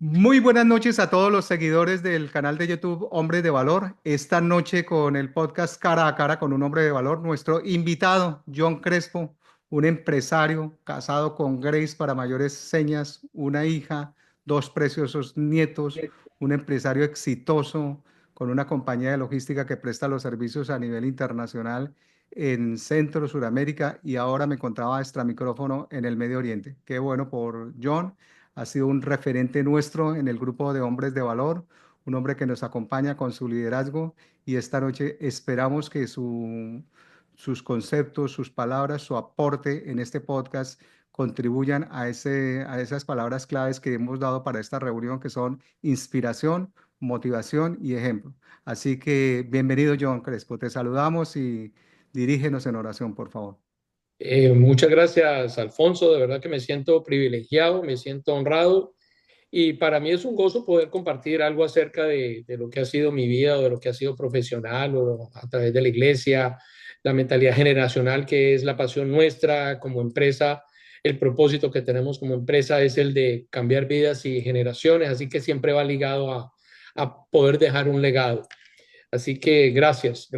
Muy buenas noches a todos los seguidores del canal de YouTube Hombres de Valor. Esta noche con el podcast Cara a Cara con un hombre de valor, nuestro invitado, John Crespo, un empresario casado con Grace para mayores señas, una hija, dos preciosos nietos, un empresario exitoso con una compañía de logística que presta los servicios a nivel internacional en Centro, Suramérica y ahora me encontraba extra micrófono en el Medio Oriente. Qué bueno por John. Ha sido un referente nuestro en el grupo de hombres de valor, un hombre que nos acompaña con su liderazgo y esta noche esperamos que sus conceptos, sus palabras, su aporte en este podcast contribuyan a esas palabras claves que hemos dado para esta reunión, que son inspiración, motivación y ejemplo. Así que bienvenido, John Crespo. Te saludamos y dirígenos en oración, por favor. Muchas gracias, Alfonso. De verdad que me siento privilegiado, me siento honrado y para mí es un gozo poder compartir algo acerca de lo que ha sido mi vida o de lo que ha sido profesional o a través de la iglesia, la mentalidad generacional que es la pasión nuestra como empresa. El propósito que tenemos como empresa es el de cambiar vidas y generaciones, así que siempre va ligado a poder dejar un legado. Así que gracias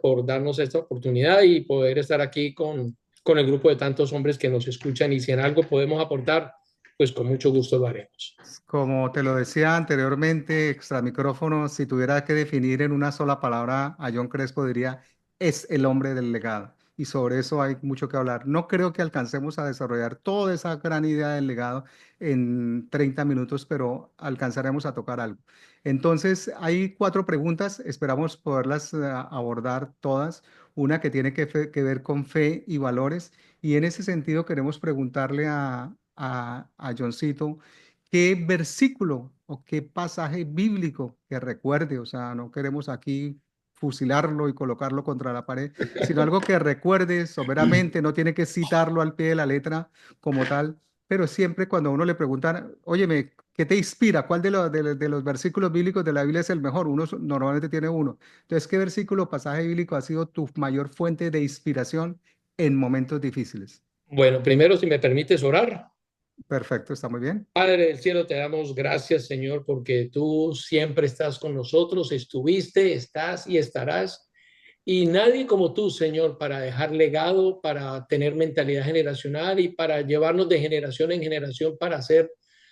por darnos esta oportunidad y poder estar aquí con el grupo de tantos hombres que nos escuchan y si en algo podemos aportar, pues con mucho gusto lo haremos. Como te lo decía anteriormente, extra micrófono, si tuviera que definir en una sola palabra a John Crespo, diría, es el hombre del legado. Y sobre eso hay mucho que hablar. No creo que alcancemos a desarrollar toda esa gran idea del legado en 30 minutos, pero alcanzaremos a tocar algo. Entonces, hay cuatro preguntas, esperamos poderlas abordar todas. Una que tiene que ver con fe y valores. Y en ese sentido queremos preguntarle a Johncito. ¿Qué versículo o qué pasaje bíblico que recuerde? O sea, no queremos aquí fusilarlo y colocarlo contra la pared, sino algo que recuerde someramente, no tiene que citarlo al pie de la letra como tal, pero siempre cuando a uno le preguntan, óyeme, ¿qué te inspira? ¿Cuál de los versículos bíblicos de la Biblia es el mejor? Uno normalmente tiene uno. Entonces, ¿qué versículo o pasaje bíblico ha sido tu mayor fuente de inspiración en momentos difíciles? Bueno, primero, si me permites orar. Perfecto, está muy bien. Padre del cielo, te damos gracias, Señor, porque tú siempre estás con nosotros, estuviste, estás y estarás. Y nadie como tú, Señor, para dejar legado, para tener mentalidad generacional y para llevarnos de generación en generación para hacer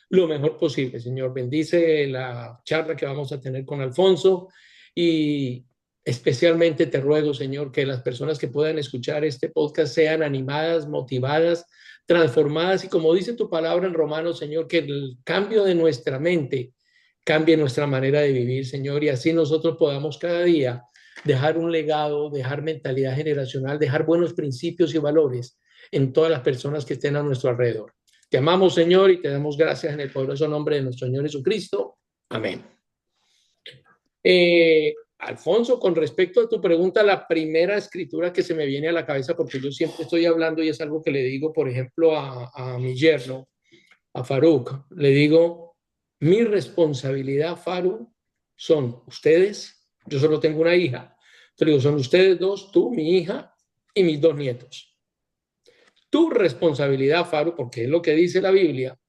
lo mejor posible. Señor, bendice la charla que vamos a tener con Alfonso y especialmente te ruego, Señor, que las personas que puedan escuchar este podcast sean animadas, motivadas, transformadas y como dice tu palabra en Romanos, Señor, que el cambio de nuestra mente cambie nuestra manera de vivir, Señor, y así nosotros podamos cada día dejar un legado, dejar mentalidad generacional, dejar buenos principios y valores en todas las personas que estén a nuestro alrededor. Te amamos, Señor, y te damos gracias en el poderoso nombre de nuestro Señor Jesucristo. Amén. Alfonso, con respecto a tu pregunta, la primera escritura que se me viene a la cabeza, porque yo siempre estoy hablando y es algo que le digo, por ejemplo, a mi yerno, a Faruk, le digo, mi responsabilidad, Faruk, son ustedes, yo solo tengo una hija, te digo, son ustedes dos, tú, mi hija y mis dos nietos. Tu responsabilidad, Faruk, porque es lo que dice la Biblia,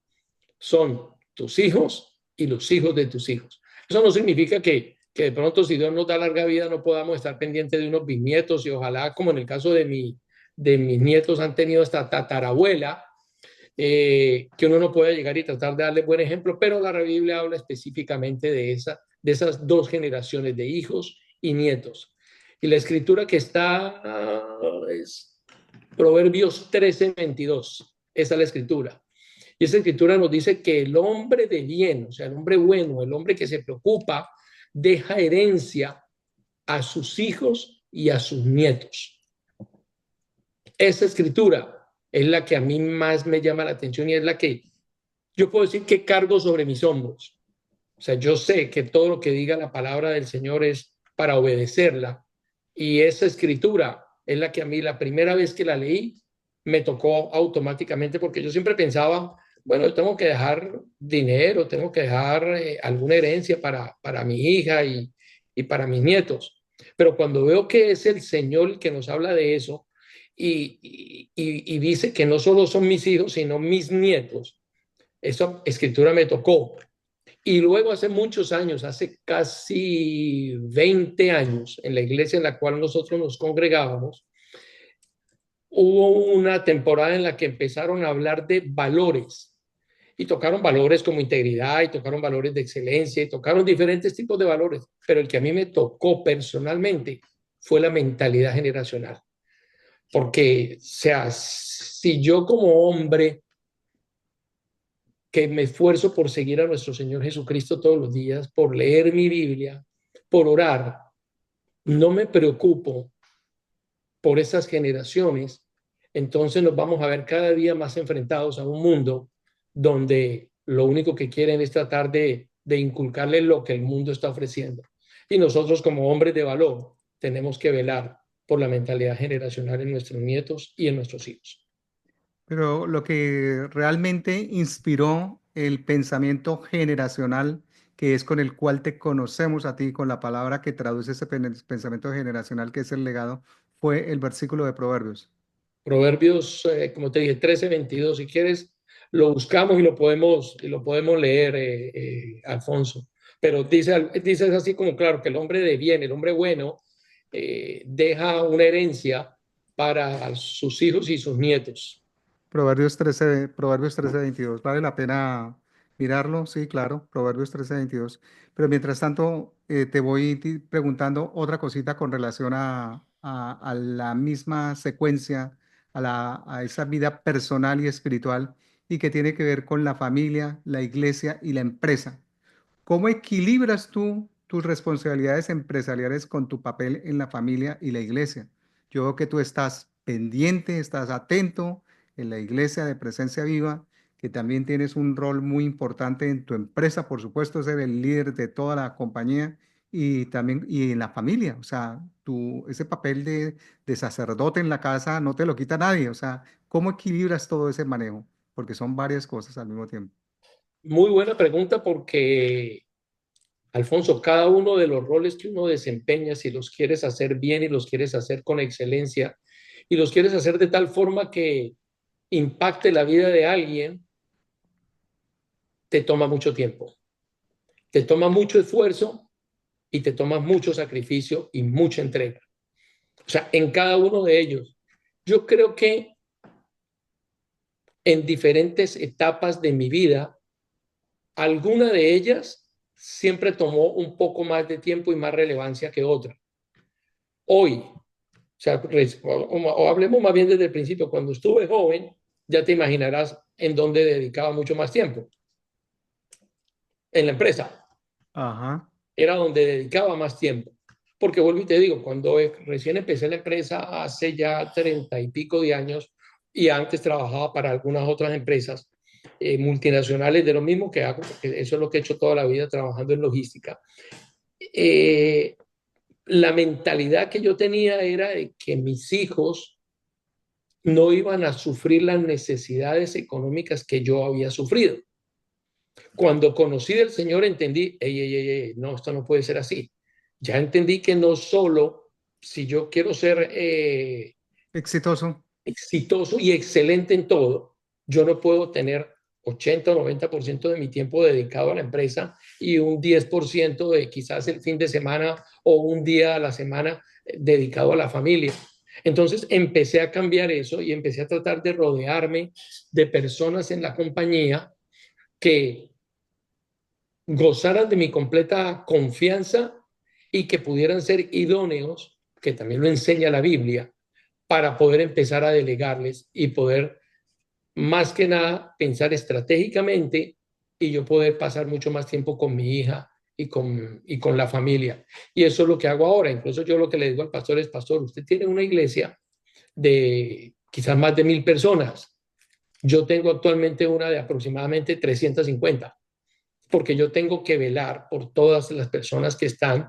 son tus hijos y los hijos de tus hijos. Eso no significa que de pronto si Dios nos da larga vida no podamos estar pendientes de unos bisnietos y ojalá como en el caso de mis nietos han tenido esta tatarabuela, que uno no pueda llegar y tratar de darle buen ejemplo, pero la Biblia habla específicamente de esas dos generaciones de hijos y nietos. Y la escritura que está es Proverbios 13:22. Esa es la escritura. Y esa escritura nos dice que el hombre de bien, o sea, el hombre bueno, el hombre que se preocupa, deja herencia a sus hijos y a sus nietos. Esa escritura es la que a mí más me llama la atención y es la que yo puedo decir que cargo sobre mis hombros. O sea, yo sé que todo lo que diga la palabra del Señor es para obedecerla. Y esa escritura es la que a mí la primera vez que la leí me tocó automáticamente porque yo siempre pensaba, bueno, yo tengo que dejar dinero, tengo que dejar alguna herencia para mi hija y para mis nietos. Pero cuando veo que es el Señor el que nos habla de eso y dice que no solo son mis hijos, sino mis nietos, esa escritura me tocó Y luego hace muchos años, hace casi 20 años, en la iglesia en la cual nosotros nos congregábamos, hubo una temporada en la que empezaron a hablar de valores y tocaron valores como integridad y tocaron valores de excelencia y tocaron diferentes tipos de valores, pero el que a mí me tocó personalmente fue la mentalidad generacional. Porque, o sea, si yo como hombre que me esfuerzo por seguir a nuestro Señor Jesucristo todos los días, por leer mi Biblia, por orar, no me preocupo por esas generaciones, entonces nos vamos a ver cada día más enfrentados a un mundo donde lo único que quieren es tratar de inculcarle lo que el mundo está ofreciendo. Y nosotros como hombres de valor tenemos que velar por la mentalidad generacional en nuestros nietos y en nuestros hijos. Pero lo que realmente inspiró el pensamiento generacional, que es con el cual te conocemos a ti, con la palabra que traduce ese pensamiento generacional, que es el legado, fue el versículo de Proverbios. Proverbios, como te dije, 13:22, si quieres, lo buscamos y lo podemos leer, Alfonso. Pero dice así como claro, que el hombre de bien, el hombre bueno, deja una herencia para sus hijos y sus nietos. Proverbios 13:22. Vale la pena mirarlo, sí, claro, Proverbios 13:22. Pero mientras tanto, te voy preguntando otra cosita con relación a la misma secuencia, a esa vida personal y espiritual, y que tiene que ver con la familia, la iglesia y la empresa. ¿Cómo equilibras tú tus responsabilidades empresariales con tu papel en la familia y la iglesia? Yo veo que tú estás pendiente, estás atento en la iglesia de Presencia Viva, que también tienes un rol muy importante en tu empresa, por supuesto, ser el líder de toda la compañía y también y en la familia. O sea, ese papel de sacerdote en la casa no te lo quita nadie. O sea, ¿cómo equilibras todo ese manejo? Porque son varias cosas al mismo tiempo. Muy buena pregunta porque, Alfonso, cada uno de los roles que uno desempeña, si los quieres hacer bien y los quieres hacer con excelencia y los quieres hacer de tal forma que impacte la vida de alguien, te toma mucho tiempo, te toma mucho esfuerzo y te toma mucho sacrificio y mucha entrega. O sea, en cada uno de ellos. Yo creo que en diferentes etapas de mi vida, alguna de ellas siempre tomó un poco más de tiempo y más relevancia que otra. Hoy, o sea, o hablemos más bien desde el principio, cuando estuve joven, ya te imaginarás en dónde dedicaba mucho más tiempo, en la empresa. Ajá. Era donde dedicaba más tiempo. Porque vuelvo y te digo, cuando recién empecé la empresa hace ya 30 y pico de años y antes trabajaba para algunas otras empresas multinacionales de lo mismo que hago, porque eso es lo que he hecho toda la vida trabajando en logística. Eh, la mentalidad que yo tenía era de que mis hijos no iban a sufrir las necesidades económicas que yo había sufrido. Cuando conocí del Señor entendí, no, esto no puede ser así. Ya entendí que no solo si yo quiero ser Exitoso. exitoso y excelente en todo, yo no puedo tener 80 o 90% de mi tiempo dedicado a la empresa y un 10% de quizás el fin de semana o un día a la semana dedicado a la familia. Entonces empecé a cambiar eso y empecé a tratar de rodearme de personas en la compañía que gozaran de mi completa confianza y que pudieran ser idóneos, que también lo enseña la Biblia, para poder empezar a delegarles y poder, más que nada, pensar estratégicamente y yo poder pasar mucho más tiempo con mi hija y con la familia. Y eso es lo que hago ahora. Incluso yo lo que le digo al pastor es, pastor, usted tiene una iglesia de quizás más de 1.000 personas. Yo tengo actualmente una de aproximadamente 350 porque yo tengo que velar por todas las personas que están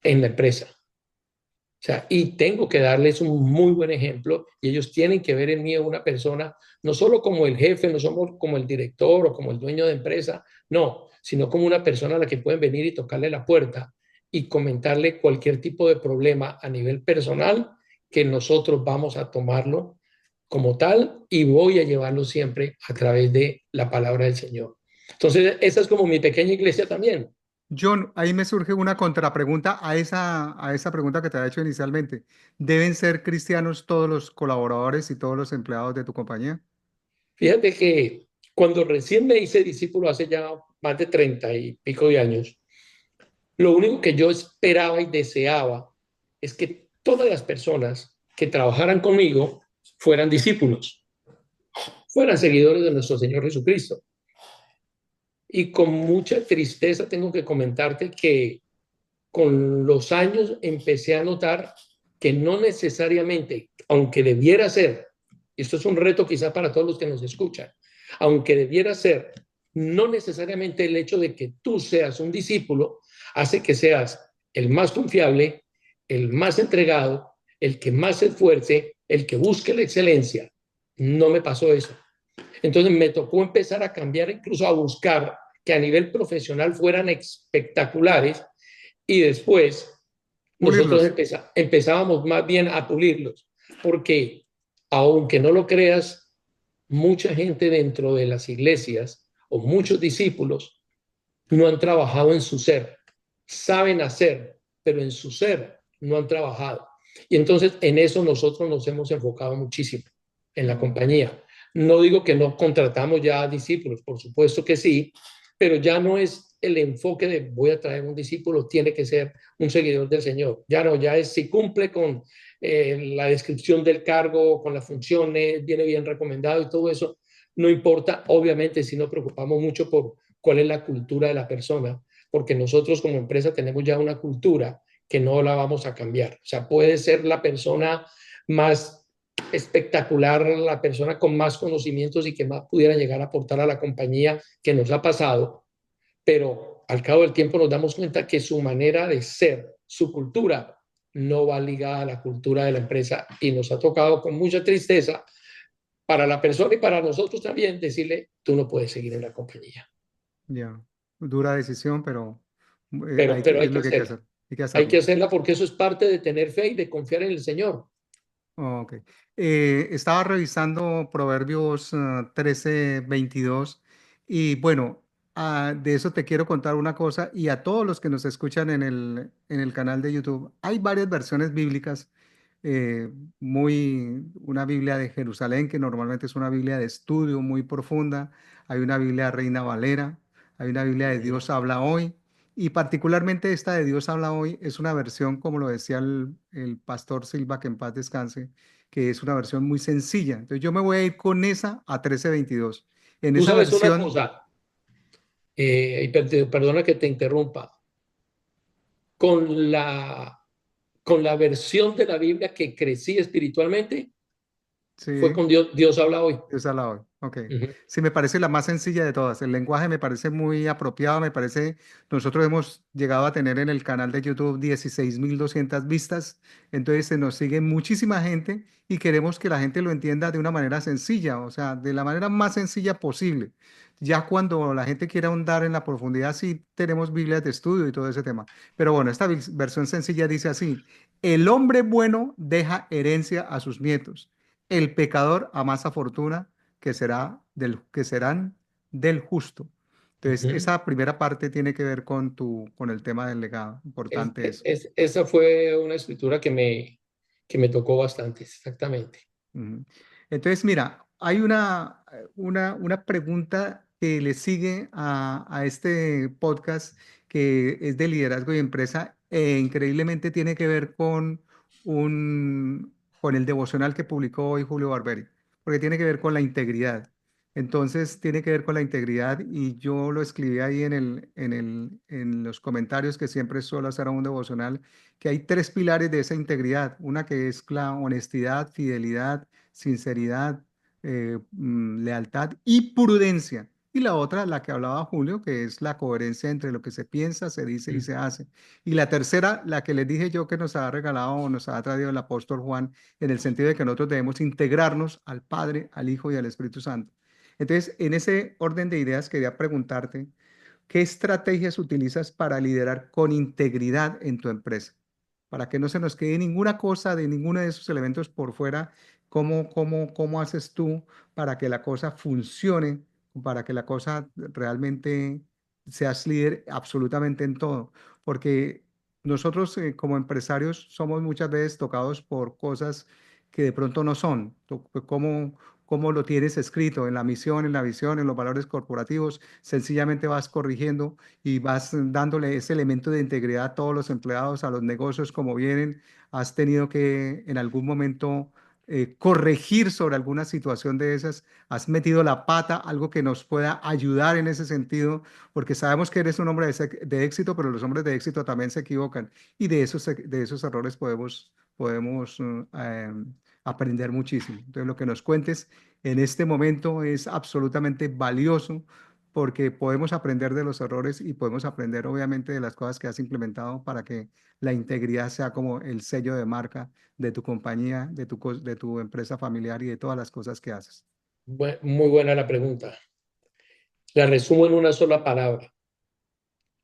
en la empresa. O sea, y tengo que darles un muy buen ejemplo y ellos tienen que ver en mí una persona, no solo como el jefe, no somos como el director o como el dueño de empresa, no, sino como una persona a la que pueden venir y tocarle la puerta y comentarle cualquier tipo de problema a nivel personal que nosotros vamos a tomarlo como tal y voy a llevarlo siempre a través de la palabra del Señor. Entonces, esa es como mi pequeña iglesia también. John, ahí me surge una contrapregunta a esa pregunta que te había hecho inicialmente. ¿Deben ser cristianos todos los colaboradores y todos los empleados de tu compañía? Fíjate que cuando recién me hice discípulo hace ya más de 30 y pico de años, lo único que yo esperaba y deseaba es que todas las personas que trabajaran conmigo fueran discípulos, fueran seguidores de nuestro Señor Jesucristo. Y con mucha tristeza tengo que comentarte que con los años empecé a notar que no necesariamente, aunque debiera ser, esto es un reto quizá para todos los que nos escuchan, aunque debiera ser, no necesariamente el hecho de que tú seas un discípulo hace que seas el más confiable, el más entregado, el que más se esfuerce, el que busque la excelencia. No me pasó eso. Entonces me tocó empezar a cambiar, incluso a buscar que a nivel profesional fueran espectaculares y después nosotros Pulirlos. empezábamos más bien a pulirlos, porque aunque no lo creas, mucha gente dentro de las iglesias o muchos discípulos no han trabajado en su ser, saben hacer, pero en su ser no han trabajado. Y entonces en eso nosotros nos hemos enfocado muchísimo en la Oh, compañía. No digo que no contratamos ya discípulos, por supuesto que sí, pero ya no es el enfoque de voy a traer un discípulo, tiene que ser un seguidor del Señor. Ya no, ya es si cumple con la descripción del cargo, con las funciones, viene bien recomendado y todo eso. No importa, obviamente, si nos preocupamos mucho por cuál es la cultura de la persona, porque nosotros como empresa tenemos ya una cultura que no la vamos a cambiar. O sea, puede ser la persona más espectacular, la persona con más conocimientos y que más pudiera llegar a aportar a la compañía que nos ha pasado, pero al cabo del tiempo nos damos cuenta que su manera de ser, su cultura, no va ligada a la cultura de la empresa y nos ha tocado con mucha tristeza para la persona y para nosotros también decirle, tú no puedes seguir en la compañía. ya. Dura decisión, pero Pero hay es que lo que hay que hacerla. hacer. Hay que Hay que hacerlo. hacerla porque eso es parte de tener fe y de confiar en el Señor. Ok. Estaba revisando Proverbios 13, 22 y bueno, de eso te quiero contar una cosa y a todos los que nos escuchan en el canal de YouTube, hay varias versiones bíblicas, una Biblia de Jerusalén que normalmente es una Biblia de estudio muy profunda, hay una Biblia Reina Valera, hay una Biblia de Dios habla hoy. Y particularmente esta de Dios habla hoy es una versión, como lo decía el pastor Silva, que en paz descanse, que es una versión muy sencilla. Entonces yo me voy a ir con esa a 13:22. En Tú esa sabes una versión, cosa, perdona que te interrumpa, con con la versión de la Biblia que crecí espiritualmente, fue sí, con Dios, Dios habla hoy. Dios habla hoy. Ok. Ujú. Sí, me parece la más sencilla de todas. El lenguaje me parece muy apropiado, me parece, nosotros hemos llegado a tener en el canal de YouTube 16.200 vistas, entonces se nos sigue muchísima gente y queremos que la gente lo entienda de una manera sencilla, o sea, de la manera más sencilla posible. Ya cuando la gente quiera ahondar en la profundidad, sí tenemos Biblias de estudio y todo ese tema. Pero bueno, esta versión sencilla dice así: el hombre bueno deja herencia a sus nietos, el pecador amasa fortuna que serán del justo. Entonces, Ujú. esa primera parte tiene que ver con con el tema del legado. Importante eso. Esa fue una escritura que me tocó bastante, exactamente. Ujú. Entonces, mira, hay una pregunta que le sigue a este podcast que es de liderazgo y empresa e increíblemente tiene que ver con el devocional que publicó hoy Julio Barberi, porque tiene que ver con la integridad. Entonces, tiene que ver con la integridad y yo lo escribí ahí en los comentarios que siempre suelo hacer a un devocional, que hay tres pilares de esa integridad. Una que es la honestidad, fidelidad, sinceridad, lealtad y prudencia. Y la otra, la que hablaba Julio, que es la coherencia entre lo que se piensa, se dice y Mm. se hace. Y la tercera, la que les dije yo que nos ha regalado o nos ha traído el apóstol Juan, en el sentido de que nosotros debemos integrarnos al Padre, al Hijo y al Espíritu Santo. Entonces, en ese orden de ideas, quería preguntarte, ¿qué estrategias utilizas para liderar con integridad en tu empresa? Para que no se nos quede ninguna cosa de ninguno de esos elementos por fuera. ¿Cómo haces tú para que la cosa funcione para que la cosa realmente seas líder absolutamente en todo. Porque nosotros como empresarios somos muchas veces tocados por cosas que de pronto no son. ¿Cómo lo tienes escrito en la misión, en la visión, en los valores corporativos? Sencillamente vas corrigiendo y vas dándole ese elemento de integridad a todos los empleados, a los negocios como vienen. Has tenido que en algún momento corregir sobre alguna situación de esas. Has metido la pata, algo que nos pueda ayudar en ese sentido, porque sabemos que eres un hombre de éxito, pero los hombres de éxito también se equivocan y de esos errores podemos aprender muchísimo. Entonces, lo que nos cuentes en este momento es absolutamente valioso porque podemos aprender de los errores y podemos aprender obviamente de las cosas que has implementado para que la integridad sea como el sello de marca de tu compañía, de tu empresa familiar y de todas las cosas que haces. Muy buena la pregunta. La resumo en una sola palabra.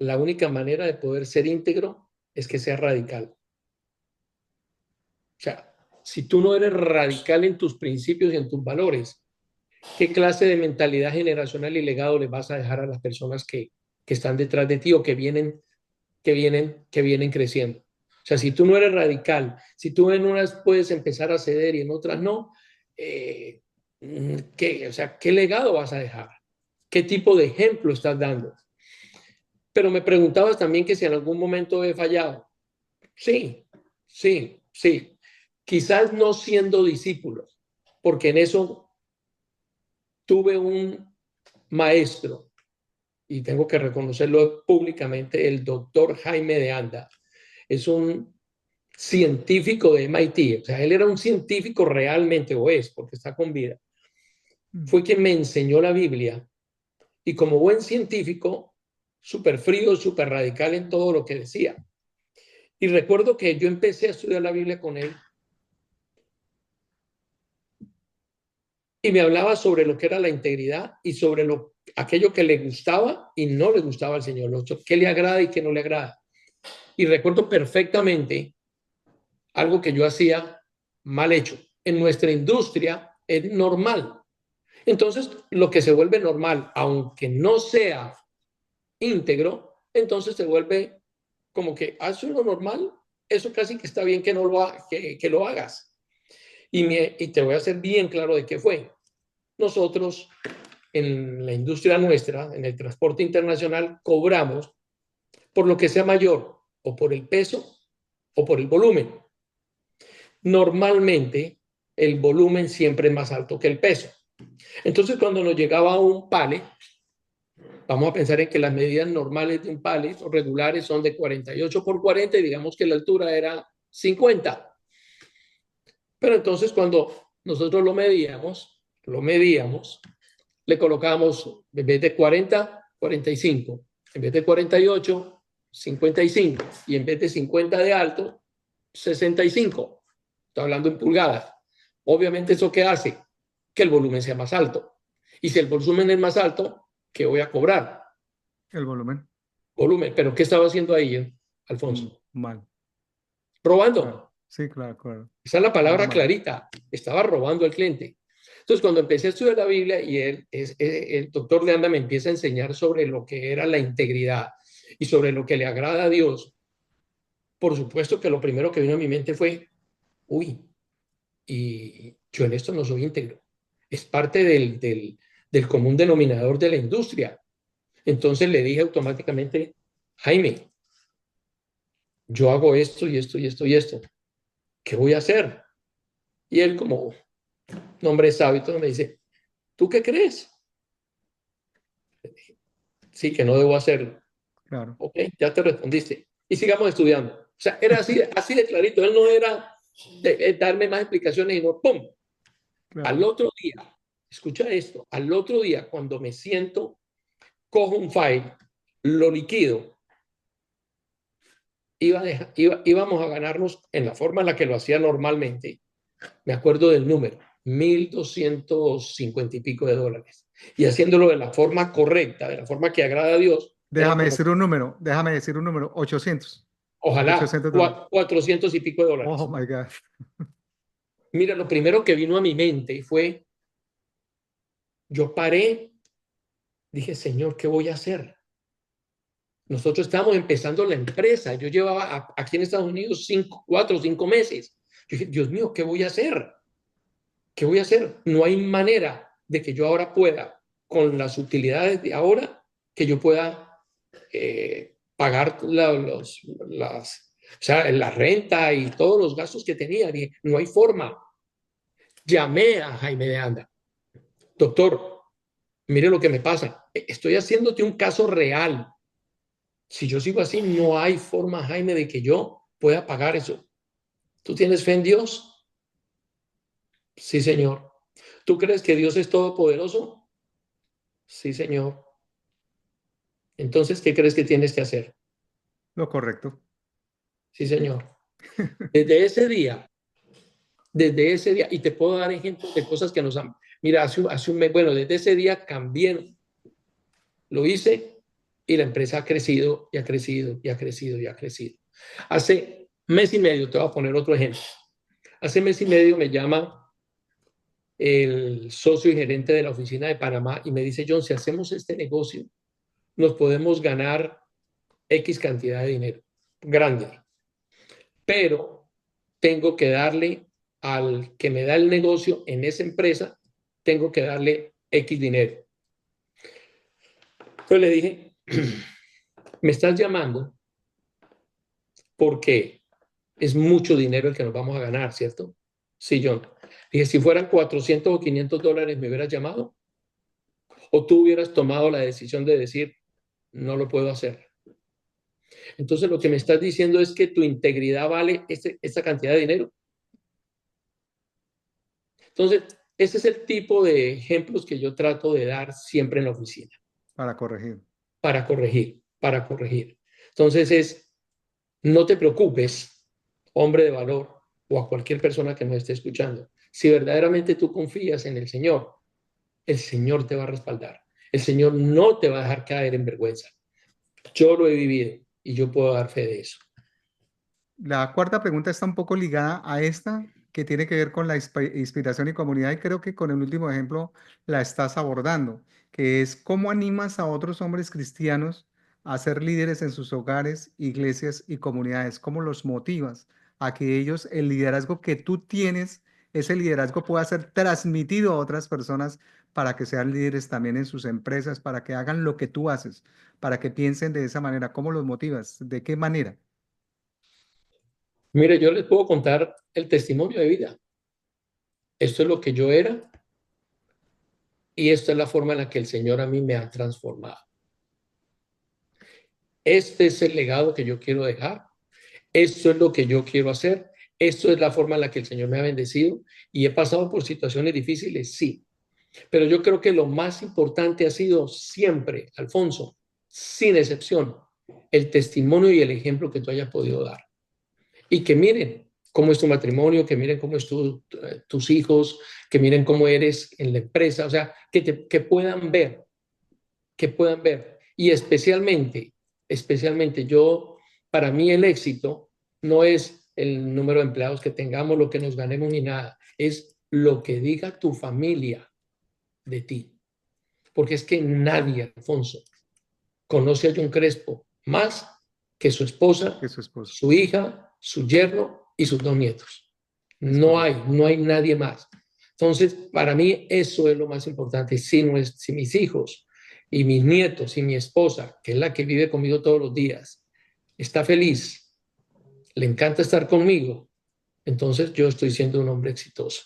La única manera de poder ser íntegro es que sea radical. O sea, si tú no eres radical en tus principios y en tus valores, ¿qué clase de mentalidad generacional y legado le vas a dejar a las personas que están detrás de ti o que vienen creciendo? O sea, si tú no eres radical, si tú en unas puedes empezar a ceder y en otras no, eh, o sea, ¿qué legado vas a dejar? ¿Qué tipo de ejemplo estás dando? Pero me preguntabas también que si en algún momento he fallado. Sí, sí, sí. Quizás no siendo discípulo, porque en eso tuve un maestro, y tengo que reconocerlo públicamente, el doctor Jaime de Anda. Es un científico de MIT, o sea, él era un científico realmente, o es, porque está con vida. Mm. Fue quien me enseñó la Biblia, y como buen científico, súper frío, súper radical en todo lo que decía. Y recuerdo que yo empecé a estudiar la Biblia con él y me hablaba sobre lo que era la integridad y sobre aquello que le gustaba y no le gustaba al Señor, lo que le agrada y que no le agrada. Y recuerdo perfectamente algo que yo hacía mal hecho. En nuestra industria es normal. Entonces, lo que se vuelve normal, aunque no sea íntegro, entonces se vuelve como que hace lo normal, eso casi que está bien que no que lo hagas. Y te voy a hacer bien claro de qué fue. Nosotros en la industria nuestra, en el transporte internacional, cobramos por lo que sea mayor, o por el peso o por el volumen. Normalmente, el volumen siempre es más alto que el peso. Entonces, cuando nos llegaba un pallet, vamos a pensar en que las medidas normales de un pallet o regulares son de 48 por 40 y digamos que la altura era 50. Pero entonces, cuando nosotros lo medíamos, le colocamos en vez de 40, 45, en vez de 48, 55 y en vez de 50 de alto, 65. Estoy hablando en pulgadas. Obviamente, ¿eso qué hace? Que el volumen sea más alto. Y si el volumen es más alto, ¿qué voy a cobrar? El volumen. Volumen. ¿Pero qué estaba haciendo ahí, Alfonso? Mal. Claro. Robando. Sí, claro, claro. Esa es la Muy palabra mal. clarita. Estaba robando al cliente. Entonces, cuando empecé a estudiar la Biblia y el doctor Leanda me empieza a enseñar sobre lo que era la integridad y sobre lo que le agrada a Dios, por supuesto que lo primero que vino a mi mente fue, uy, y yo en esto no soy íntegro. Es parte del común denominador de la industria. Entonces le dije automáticamente, Jaime, yo hago esto y esto y esto y esto. ¿Qué voy a hacer? Y él como un hombre sabio me dice, ¿tú qué crees? Sí, que no debo hacerlo. Claro, Ok, ya te respondiste. Y sigamos estudiando. O sea, era así de clarito. Él no era de darme más explicaciones y no, ¡pum! Al claro. otro día, escucha esto, al otro día cuando me siento, cojo un file, lo liquido, íbamos a ganarnos en la forma en la que lo hacía normalmente. Me acuerdo del número, 1.250 y pico de dólares. Y haciéndolo de la forma correcta, de la forma que agrada a Dios, eran Déjame como, decir un número, 800, ojalá, $800. 400 y pico de Oh dólares. my God. Mira, lo primero que vino a mi mente fue, yo paré Dije, Señor, ¿qué voy a hacer? Nosotros estábamos empezando la empresa. Yo llevaba aquí en Estados Unidos 4 o 5 meses. Yo dije, Dios mío, ¿qué voy a hacer? ¿Qué voy a hacer? No hay manera de que yo ahora pueda, con las utilidades de ahora, que yo pueda pagar o sea, la renta y todos los gastos que tenía. Dije, no hay forma. Llamé a Jaime de Anda. Doctor, mire lo que me pasa. Estoy haciéndote un caso real. Si yo sigo así, no hay forma, Jaime, de que yo pueda pagar eso. ¿Tú tienes fe en Dios? Sí, Señor. ¿Tú crees que Dios es todopoderoso? Sí, Señor. Entonces, ¿qué crees que tienes que hacer? Lo correcto. Sí, Señor. Desde ese día, y te puedo dar ejemplos de cosas que nos han... Mira, hace un mes, bueno, desde ese día cambié, lo hice y la empresa ha crecido y ha crecido y ha crecido y ha crecido. Hace mes y medio, te voy a poner otro ejemplo. Hace mes y medio me llama el socio y gerente de la oficina de Panamá y me dice, John, si hacemos este negocio, nos podemos ganar X cantidad de dinero, grande, pero tengo que darle al que me da el negocio en esa empresa, tengo que darle X dinero. Entonces le dije, me estás llamando porque es mucho dinero el que nos vamos a ganar, ¿cierto? Sí, John. Dije, si fueran 400 o 500 dólares, ¿me hubieras llamado? ¿O tú hubieras tomado la decisión de decir, no lo puedo hacer? Entonces, lo que me estás diciendo es que tu integridad vale esa cantidad de dinero. Entonces, ese es el tipo de ejemplos que yo trato de dar siempre en la oficina Para corregir. para corregir, para corregir. Entonces, no te preocupes, hombre de valor, o a cualquier persona que nos esté escuchando. Si verdaderamente tú confías en el Señor te va a respaldar. El Señor no te va a dejar caer en vergüenza. Yo lo he vivido y yo puedo dar fe de eso. La cuarta pregunta está un poco ligada a esta, que tiene que ver con la inspiración y comunidad, y creo que con el último ejemplo la estás abordando, que es cómo animas a otros hombres cristianos a ser líderes en sus hogares, iglesias y comunidades, cómo los motivas a que ellos, el liderazgo que tú tienes, ese liderazgo pueda ser transmitido a otras personas para que sean líderes también en sus empresas, para que hagan lo que tú haces, para que piensen de esa manera. ¿Cómo los motivas? ¿De qué manera? Mire, yo les puedo contar el testimonio de vida. Esto es lo que yo era y esta es la forma en la que el Señor a mí me ha transformado. Este es el legado que yo quiero dejar. Esto es lo que yo quiero hacer. Esto es la forma en la que el Señor me ha bendecido y he pasado por situaciones difíciles, sí. Pero yo creo que lo más importante ha sido siempre, Alfonso, sin excepción, el testimonio y el ejemplo que tú hayas podido dar. Y que miren cómo es tu matrimonio, que miren cómo es tus hijos, que miren cómo eres en la empresa, o sea, que puedan ver, que puedan ver. Y especialmente yo, para mí el éxito no es el número de empleados que tengamos, lo que nos ganemos ni nada, es lo que diga tu familia de ti. Porque es que nadie, Alfonso, conoce a John Crespo más que su Que esposa, su esposo. su hija, su yerno y sus 2 nietos. Es No correcto. hay, no hay nadie más. Entonces, para mí eso es lo más importante. Si, no es, si mis hijos y mis nietos y mi esposa, que es la que vive conmigo todos los días, está feliz, le encanta estar conmigo, entonces yo estoy siendo un hombre exitoso.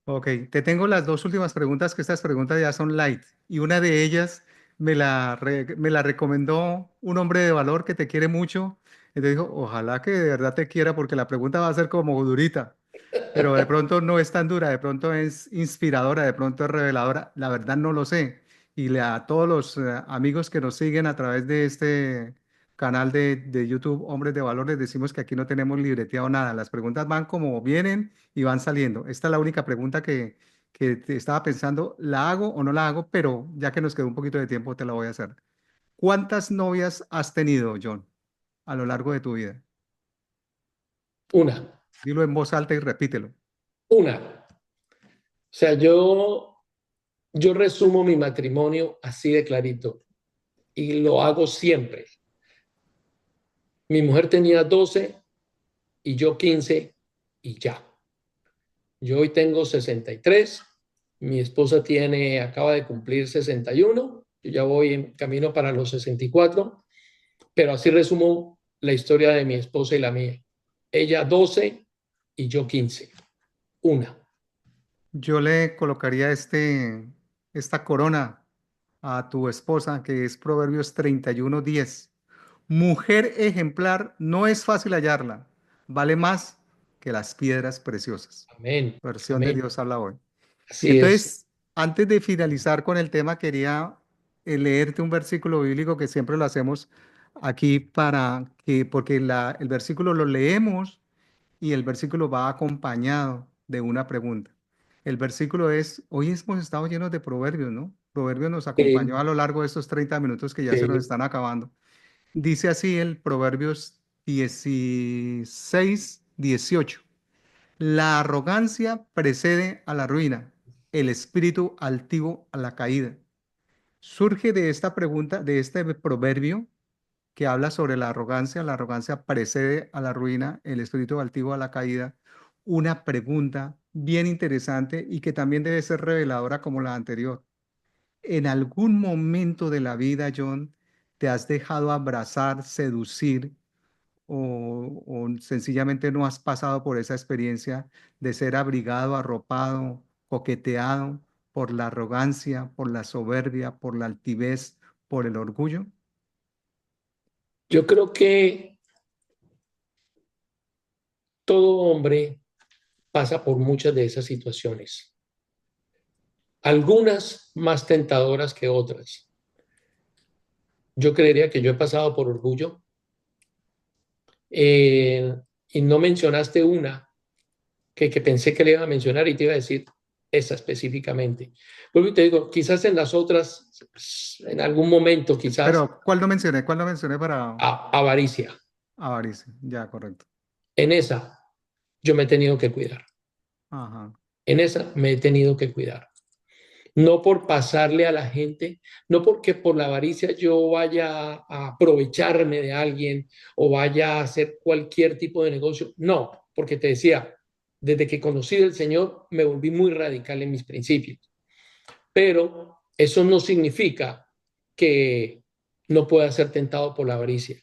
Ok, te tengo las dos últimas preguntas, que estas preguntas ya son light. Y una de ellas me la recomendó un hombre de valor que te quiere mucho. Y te dijo, ojalá que de verdad te quiera, porque la pregunta va a ser como durita. Pero de pronto no es tan dura, de pronto es inspiradora, de pronto es reveladora. La verdad no lo sé. A todos los amigos que nos siguen a través de este canal de YouTube, Hombres de Valor, les decimos que aquí no tenemos libreteado nada. Las preguntas van como vienen y van saliendo. Esta es la única pregunta que te estaba pensando, ¿la hago o no la hago? Pero ya que nos quedó un poquito de tiempo, te la voy a hacer. ¿Cuántas novias has tenido, John, a lo largo de tu vida? Una, Dilo en voz alta y repítelo. una. O sea, yo Yo resumo mi matrimonio así de clarito y lo hago siempre. Mi mujer tenía 12 y yo 15 y ya. Yo hoy tengo 63, mi esposa acaba de cumplir 61, yo ya voy en camino para los 64, pero así resumo la historia de mi esposa y la mía. Ella 12 y yo 15, una. Yo le colocaría esta corona a tu esposa, que es Proverbios 31:10. Mujer ejemplar, no es fácil hallarla, vale más que las piedras preciosas. Amén, Versión de amén. Dios habla hoy. Y Así es. entonces, antes de finalizar con el tema, quería leerte un versículo bíblico que siempre lo hacemos aquí porque el versículo lo leemos y el versículo va acompañado de una pregunta. El versículo es, hoy hemos estado llenos de proverbios, ¿no? Proverbios nos Sí, acompañó a lo largo de estos 30 minutos que ya se nos sí. están acabando. Dice así el Proverbios 16:18. La arrogancia precede a la ruina, el espíritu altivo a la caída. Surge de esta pregunta, de este proverbio que habla sobre la arrogancia precede a la ruina, el espíritu altivo a la caída, una pregunta bien interesante y que también debe ser reveladora como la anterior. ¿En algún momento de la vida, John, te has dejado abrazar, seducir o sencillamente no has pasado por esa experiencia de ser abrigado, arropado, coqueteado por la arrogancia, por la soberbia, por la altivez, por el orgullo? Yo creo que todo hombre pasa por muchas de esas situaciones, algunas más tentadoras que otras. Yo creería que yo he pasado por orgullo, eh, y no mencionaste una que pensé que le iba a mencionar y te iba a decir esa específicamente. Vuelvo y te digo, quizás en las otras, en algún momento, quizás Pero, ¿cuál no mencioné? ¿Cuál no mencioné para avaricia. avaricia? Ya, correcto. En esa yo me he tenido que cuidar. Ajá. En esa me he tenido que cuidar. No por pasarle a la gente, no porque por la avaricia yo vaya a aprovecharme de alguien o vaya a hacer cualquier tipo de negocio. No, porque te decía, desde que conocí al Señor me volví muy radical en mis principios. Pero eso no significa que no pueda ser tentado por la avaricia.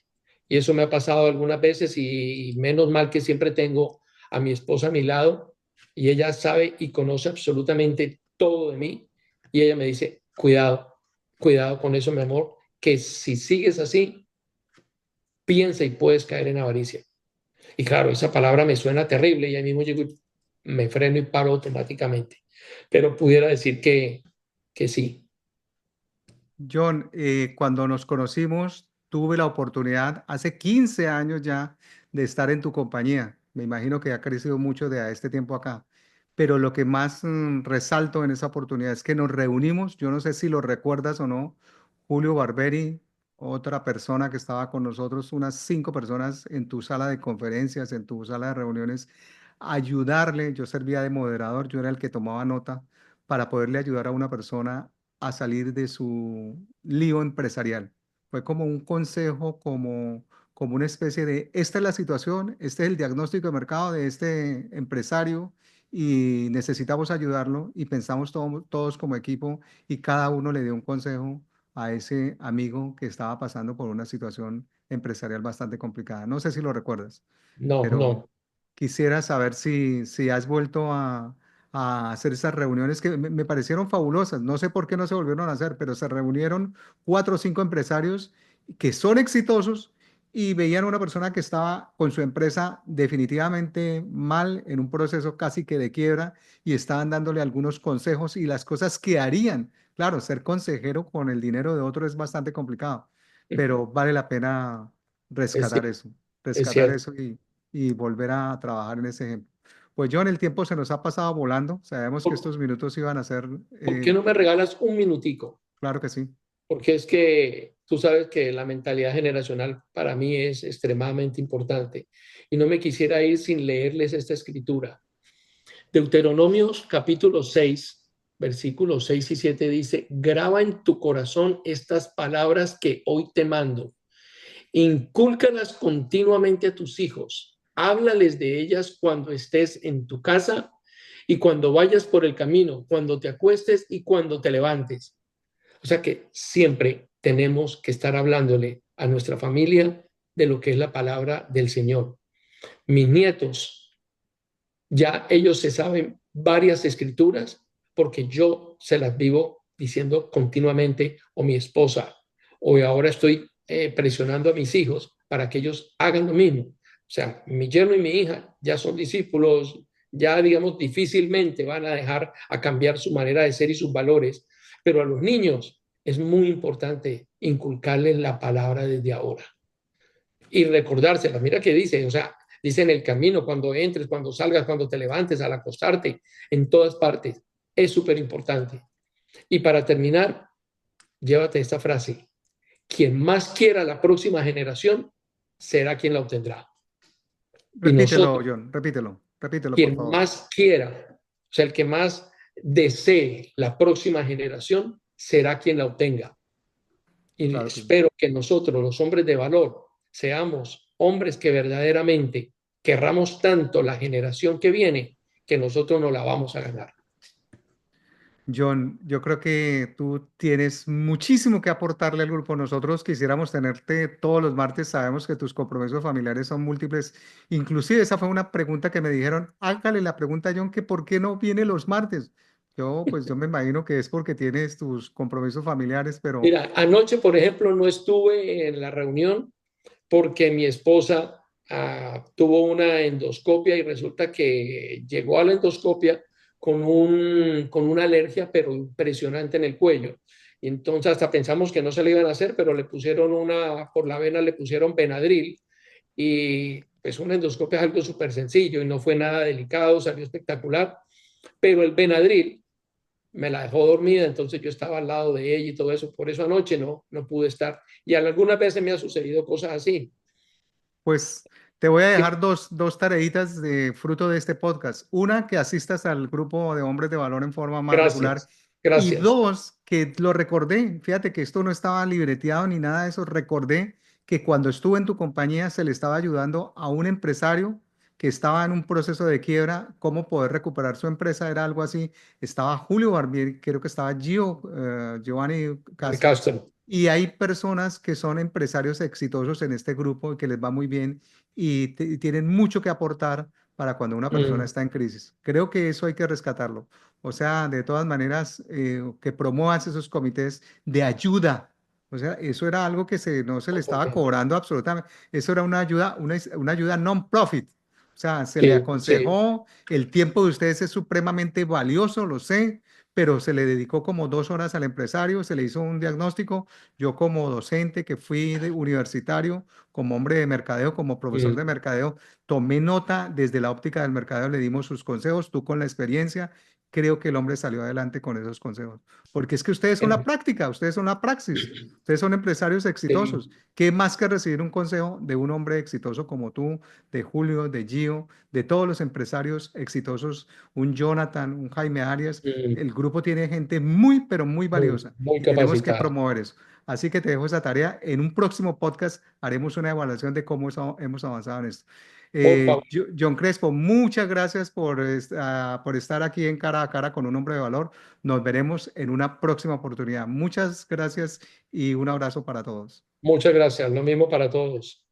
Y eso me ha pasado algunas veces y menos mal que siempre tengo a mi esposa a mi lado y ella sabe y conoce absolutamente todo de mí y ella me dice, cuidado, cuidado con eso, mi amor, que si sigues así, piensa y puedes caer en avaricia. Y claro, esa palabra me suena terrible y ahí mismo llego y me freno y paro automáticamente. Pero pudiera decir que sí. John, cuando nos conocimos, tuve la oportunidad hace 15 años ya de estar en tu compañía. Me imagino que ha crecido mucho de a este tiempo acá. Pero lo que más resalto en esa oportunidad es que nos reunimos, yo no sé si lo recuerdas o no, Julio Barberi, otra persona que estaba con nosotros, unas 5 personas en tu sala de conferencias, en tu sala de reuniones, ayudarle. Yo servía de moderador, yo era el que tomaba nota para poderle ayudar a una persona a salir de su lío empresarial. Fue como un consejo, como una especie de, esta es la situación, este es el diagnóstico de mercado de este empresario y necesitamos ayudarlo y pensamos todos como equipo y cada uno le dio un consejo a ese amigo que estaba pasando por una situación empresarial bastante complicada. No sé si lo recuerdas, No, pero no. quisiera saber si has vuelto a hacer esas reuniones que me parecieron fabulosas. No sé por qué no se volvieron a hacer, pero se reunieron 4 o 5 empresarios que son exitosos y veían a una persona que estaba con su empresa definitivamente mal, en un proceso casi que de quiebra, y estaban dándole algunos consejos y las cosas que harían. Claro, ser consejero con el dinero de otro es bastante complicado, pero vale la pena Es rescatar cierto, eso, es rescatar cierto. eso y volver a trabajar en ese ejemplo. Pues John, el tiempo se nos ha pasado volando. Sabemos que ¿Por, estos minutos iban a ser, por qué no me regalas un minutico? claro que sí. Porque es que tú sabes que la mentalidad generacional para mí es extremadamente importante y no me quisiera ir sin leerles esta escritura. Deuteronomios capítulo 6 versículos 6 y 7 dice, graba en tu corazón estas palabras que hoy te mando. Incúlcalas continuamente a tus hijos. Háblales de ellas cuando estés en tu casa y cuando vayas por el camino, cuando te acuestes y cuando te levantes. O sea que siempre tenemos que estar hablándole a nuestra familia de lo que es la palabra del Señor. Mis nietos, ya ellos se saben varias escrituras porque yo se las vivo diciendo continuamente, o mi esposa, o ahora estoy presionando a mis hijos para que ellos hagan lo mismo. O sea, mi yerno y mi hija ya son discípulos, ya digamos difícilmente van a dejar a cambiar su manera de ser y sus valores, pero a los niños es muy importante inculcarles la palabra desde ahora y recordársela. Mira qué dice, o sea, dice en el camino, cuando entres, cuando salgas, cuando te levantes, al acostarte, en todas partes. Es súper importante. Y para terminar, llévate esta frase. Quien más quiera la próxima generación será quien la obtendrá. Y Repítelo, nosotros, John, repítelo, por quien favor. más quiera, o sea, el que más desee la próxima generación será quien la obtenga. Y Claro que sí. espero que nosotros, los hombres de valor, seamos hombres que verdaderamente querramos tanto la generación que viene que nosotros no la vamos a ganar. John, yo creo que tú tienes muchísimo que aportarle al grupo. Nosotros quisiéramos tenerte todos los martes. Sabemos que tus compromisos familiares son múltiples. Inclusive esa fue una pregunta que me dijeron, hágale la pregunta a John que por qué no viene los martes. Yo me imagino que es porque tienes tus compromisos familiares, pero Mira, anoche, por ejemplo, no estuve en la reunión porque mi esposa tuvo una endoscopia y resulta que llegó a la endoscopia con una alergia, pero impresionante en el cuello. Y entonces hasta pensamos que no se le iban a hacer, pero le pusieron por la vena le pusieron Benadryl y pues una endoscopia es algo súper sencillo y no fue nada delicado, salió espectacular, pero el Benadryl me la dejó dormida, entonces yo estaba al lado de ella y todo eso, por eso anoche no pude estar. Y algunas veces me ha sucedido cosas así. pues te voy a dejar dos tareitas de fruto de este podcast. Una, que asistas al grupo de hombres de valor en forma más regular. Gracias, Y gracias. dos, que lo recordé. Fíjate que esto no estaba libreteado ni nada de eso. Recordé que cuando estuve en tu compañía se le estaba ayudando a un empresario que estaba en un proceso de quiebra, cómo poder recuperar su empresa. Era algo así. Estaba Julio Barbieri, creo que estaba Giovanni Castro. Castro. Y hay personas que son empresarios exitosos en este grupo y que les va muy bien y tienen mucho que aportar para cuando una persona Mm, está en crisis. Creo que eso hay que rescatarlo. O sea, de todas maneras, que promuevas esos comités de ayuda. O sea, eso era algo que no se le estaba cobrando absolutamente. Eso era una ayuda non-profit. O sea, se le sí, sí. aconsejó, el tiempo de ustedes es supremamente valioso, lo sé, pero se le dedicó como 2 horas al empresario, se le hizo un diagnóstico. Yo como docente que fui universitario, como hombre de mercadeo, como profesor de Mm, mercadeo, tomé nota desde la óptica del mercadeo, le dimos sus consejos, tú con la experiencia, creo que el hombre salió adelante con esos consejos. Porque es que ustedes son la eh, práctica, ustedes son la praxis, ustedes son empresarios sí, exitosos. ¿Qué más que recibir un consejo de un hombre exitoso como tú, de Julio, de Gio, de todos los empresarios exitosos, un Jonathan, un Jaime Arias? mm, El grupo tiene gente muy, pero muy muy, valiosa muy y tenemos que capacitada. promover eso. Así que te dejo esa tarea. En un próximo podcast haremos una evaluación de cómo hemos avanzado en esto. Por favor, John Crespo, muchas gracias por estar aquí en cara a cara con un hombre de valor. Nos veremos en una próxima oportunidad. Muchas gracias y un abrazo para todos. muchas gracias. Lo mismo para todos.